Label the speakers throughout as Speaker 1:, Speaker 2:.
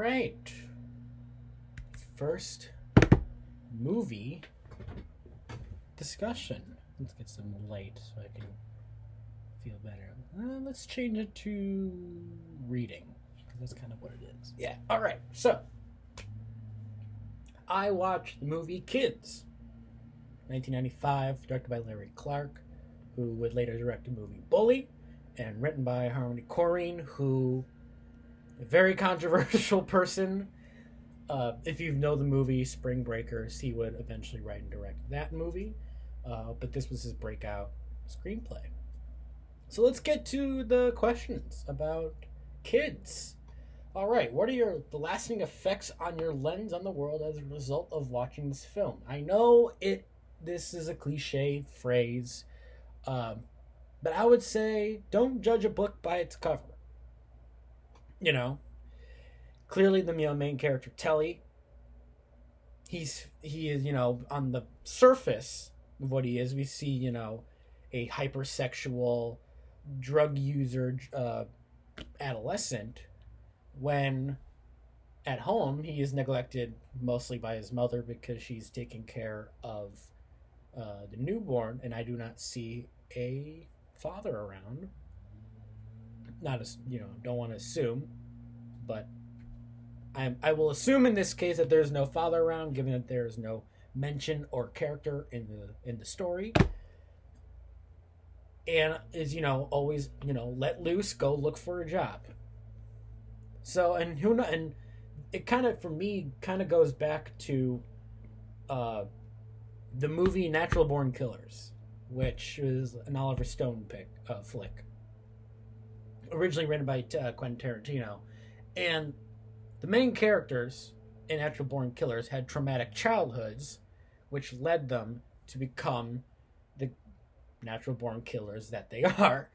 Speaker 1: right. First movie discussion. Let's get some light so I can feel better. Let's change it to reading. That's kind of what it is. Yeah. All right. So, I watched the movie Kids, 1995, directed by Larry Clark, who would later direct the movie Bully, and written by Harmony Korine, who a very controversial person. If you know the movie Spring Breakers, he would eventually write and direct that movie, but this was his breakout screenplay. So let's get to the questions about Kids. All right, what are the lasting effects on your lens on the world as a result of watching this film? I know this is a cliche phrase, but I would say don't judge a book by its cover. You know, clearly the main character Telly, he is, on the surface of what he is, we see, a hypersexual drug user adolescent, when at home he is neglected mostly by his mother because she's taking care of the newborn, and I do not see a father around. Not as don't want to assume, but I will assume in this case that there's no father around, given that there is no mention or character in the story, and is always let loose, go look for a job. So and it kind of for me goes back to the movie Natural Born Killers, which is an Oliver Stone flick, originally written by Quentin Tarantino, and the main characters in Natural Born Killers had traumatic childhoods, which led them to become the natural born killers that they are.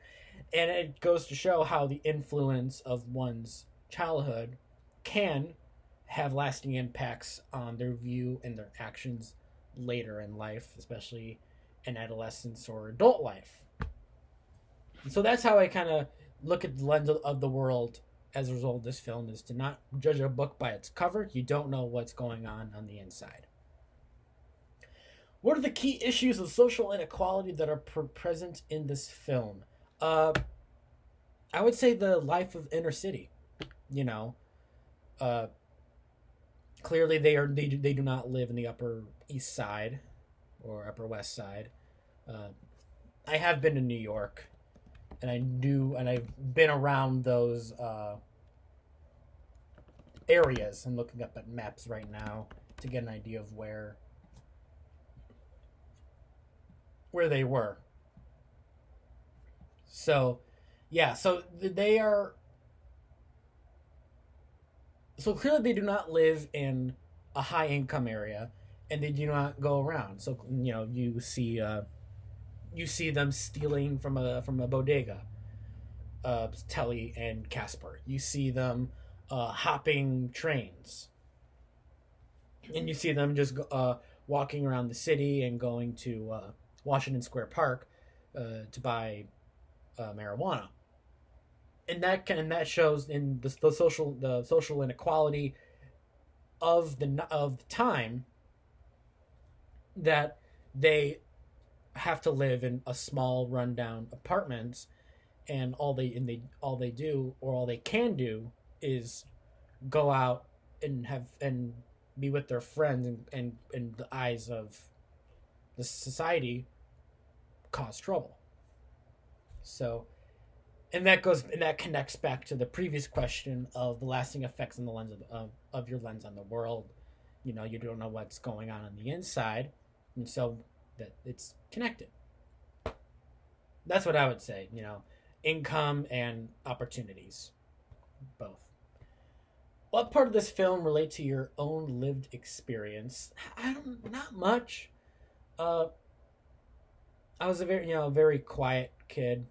Speaker 1: And it goes to show how the influence of one's childhood can have lasting impacts on their view and their actions later in life, especially in adolescence or adult life. And so that's how I kind of look at the lens of the world as a result of this film, is to not judge a book by its cover. You don't know what's going on the inside. What are the key issues of social inequality that are present in this film? I would say the life of inner city. Clearly they do not live in the Upper East Side or Upper West Side. I have been to New York, and I've been around those areas. I'm looking up at maps right now to get an idea of where they were. So, yeah, so they are. So clearly they do not live in a high income area, and they do not go around. So you see them stealing from a bodega, Telly and Casper. You see them hopping trains, and you see them just walking around the city and going to Washington Square Park to buy marijuana. And that shows in the social inequality of the time, that they have to live in a small rundown apartments, and all they do, or all they can do, is go out and be with their friends, and in the eyes of the society cause trouble. So, and that connects back to the previous question of the lasting effects on the lens of your lens on the world. You don't know what's going on the inside, and so that it's connected. That's what I would say. Income and opportunities, both. What part of this film relate to your own lived experience? Not much. I was a very quiet kid.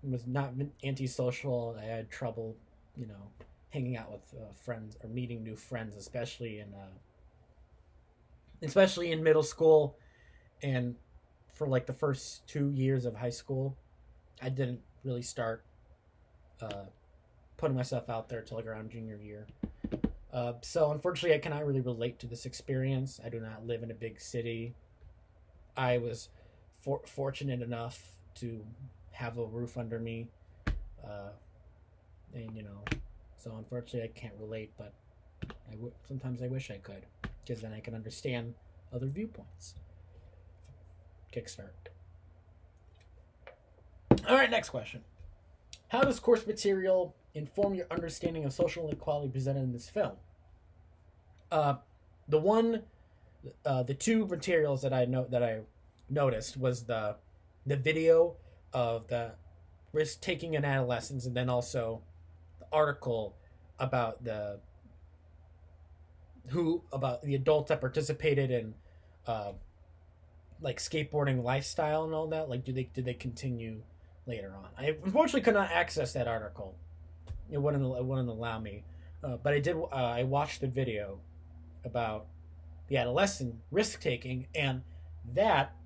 Speaker 1: Was not antisocial. I had trouble, hanging out with friends or meeting new friends, especially in middle school, and for like the first 2 years of high school. I didn't really start putting myself out there till like around junior year. So unfortunately, I cannot really relate to this experience. I do not live in a big city. I was fortunate enough to have a roof under me, uh, and so unfortunately, I can't relate. But sometimes I wish I could, because then I can understand other viewpoints. Kickstart. All right, next question. How does course material inform your understanding of social inequality presented in this film? Uh, the one, the two materials that I noticed was the video of the risk taking in adolescence, and then also the article about about the adults that participated in uh, like skateboarding lifestyle and all that. Like, did they continue later on? I unfortunately could not access that article. It wouldn't allow me. But I did. I watched the video about the adolescent risk taking, and that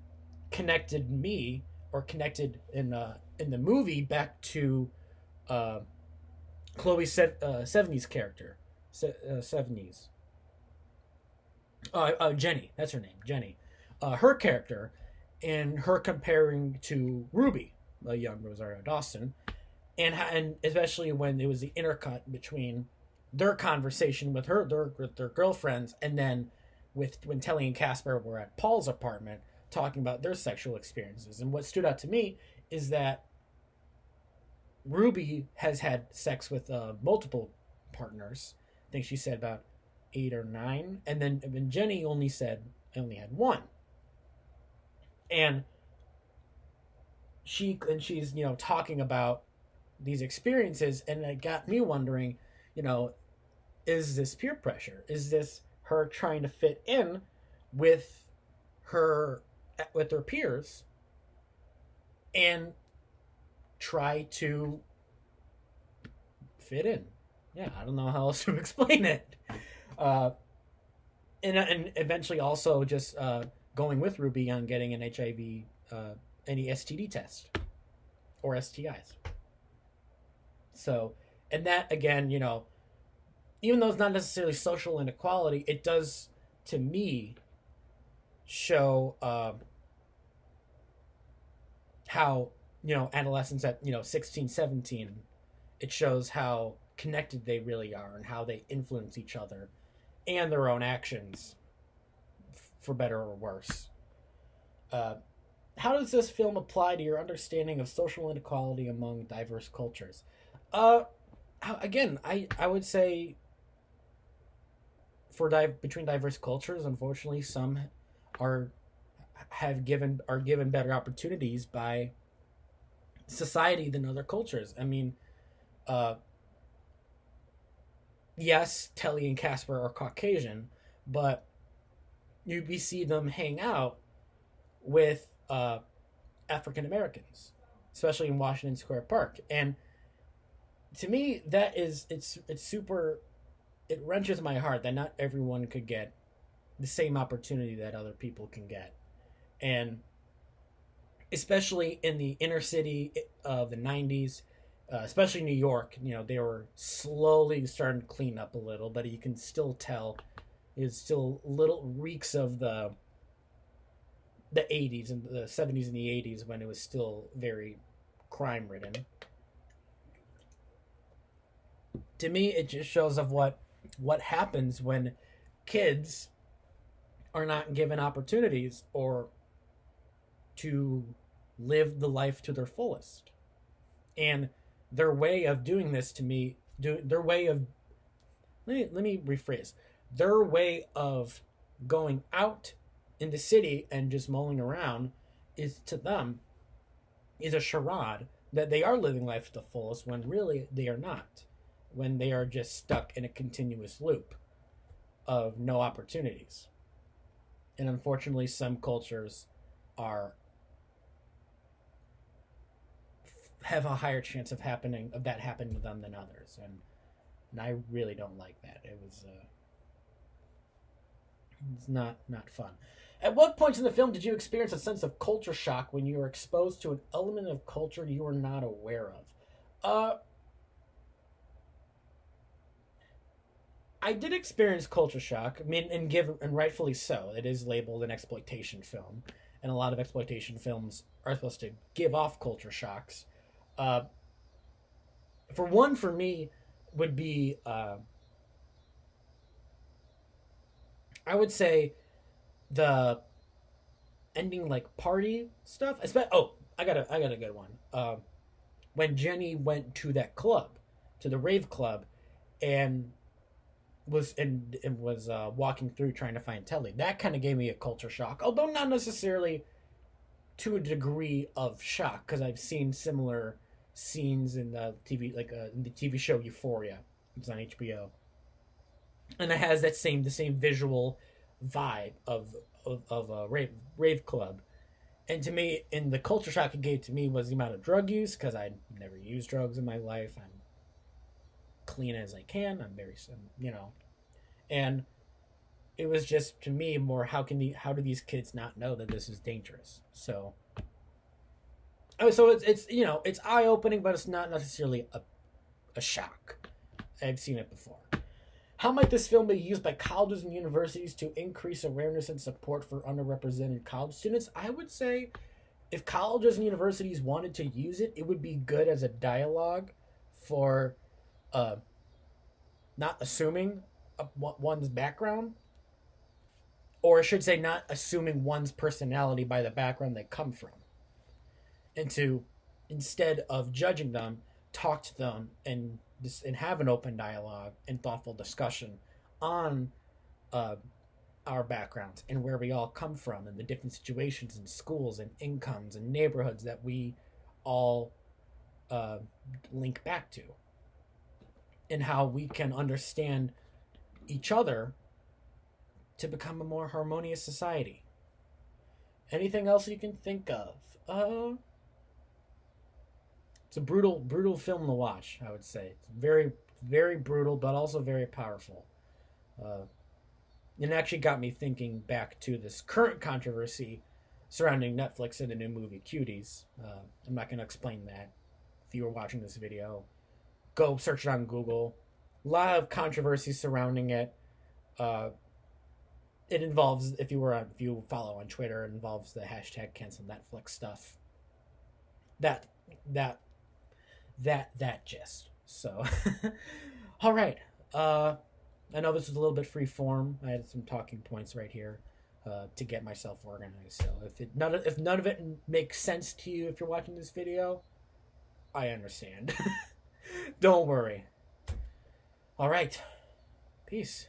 Speaker 1: connected me, or connected in the movie, back to uh, Chloe Sevigny's character, Sevigny's Jenny. That's her name, Jenny. Her character, and her comparing to Ruby, a young Rosario Dawson, and especially when it was the intercut between their conversation with their girlfriends, and then when Telly and Casper were at Paul's apartment talking about their sexual experiences. And what stood out to me is that Ruby has had sex with multiple partners. I think she said about 8 or 9, and then Jenny only had one. And she's talking about these experiences, and it got me wondering, is this peer pressure? Is this her trying to fit in with her peers and try to fit in? Yeah, I don't know how else to explain it. And eventually also just going with Ruby on getting an HIV, any STD test or STIs. So, and that again, even though it's not necessarily social inequality, it does, to me, show how, adolescents at, 16, 17, it shows how connected they really are and how they influence each other and their own actions, for better or worse. How does this film apply to your understanding of social inequality among diverse cultures? Again, I would say between diverse cultures, unfortunately, some are given better opportunities by society than other cultures. I mean, yes, Telly and Casper are Caucasian, but we see them hang out with African Americans, especially in Washington Square Park. And to me, it's super. It wrenches my heart that not everyone could get the same opportunity that other people can get, and especially in the inner city of the '90s, especially New York. They were slowly starting to clean up a little, but you can still tell it's still little reeks of the '80s and the '70s and the '80s, when it was still very crime ridden. To me, it just shows of what happens when kids are not given opportunities or to live the life to their fullest. And their way of doing this, to me, their way of let me rephrase. Their way of going out in the city and just mulling around is, to them, is a charade that they are living life to the fullest, when really they are not. When they are just stuck in a continuous loop of no opportunities. And unfortunately, some cultures have a higher chance of that happening to them than others, and I really don't like that. It's not fun. At what points in the film did you experience a sense of culture shock when you were exposed to an element of culture you were not aware of? I did experience culture shock. I mean, and rightfully so. It is labeled an exploitation film, and a lot of exploitation films are supposed to give off culture shocks. Uh, for me, would be I would say the ending like party stuff. Oh, I got a good one. When Jenny went to that club, to the rave club, and was walking through trying to find Telly. That kind of gave me a culture shock, although not necessarily to a degree of shock, because I've seen similar scenes in the TV, like in the TV show Euphoria. It's on HBO, and it has the same visual vibe of a rave club. And to me, in the culture shock it gave to me was the amount of drug use, because I'd never used drugs in my life. I'm clean as I can. I'm very, and it was just to me more how do these kids not know that this is dangerous? So, it's it's eye opening, but it's not necessarily a shock. I've seen it before. How might this film be used by colleges and universities to increase awareness and support for underrepresented college students? I would say if colleges and universities wanted to use it, it would be good as a dialogue for not assuming one's background, or I should say not assuming one's personality by the background they come from, and to, instead of judging them, talk to them and have an open dialogue and thoughtful discussion on our backgrounds and where we all come from and the different situations and schools and incomes and neighborhoods that we all link back to, and how we can understand each other to become a more harmonious society. Anything else you can think of? It's a brutal film to watch, I would say. It's very, very brutal, but also very powerful. It actually got me thinking back to this current controversy surrounding Netflix and the new movie Cuties. I'm not going to explain that. If you were watching this video, go search it on Google. A lot of controversy surrounding it. It involves, if you follow on Twitter, it involves the hashtag cancel Netflix stuff. That gist. So, all right. I know this is a little bit free form. I had some talking points right here to get myself organized. So if none of it makes sense to you if you're watching this video, I understand. Don't worry. All right. Peace.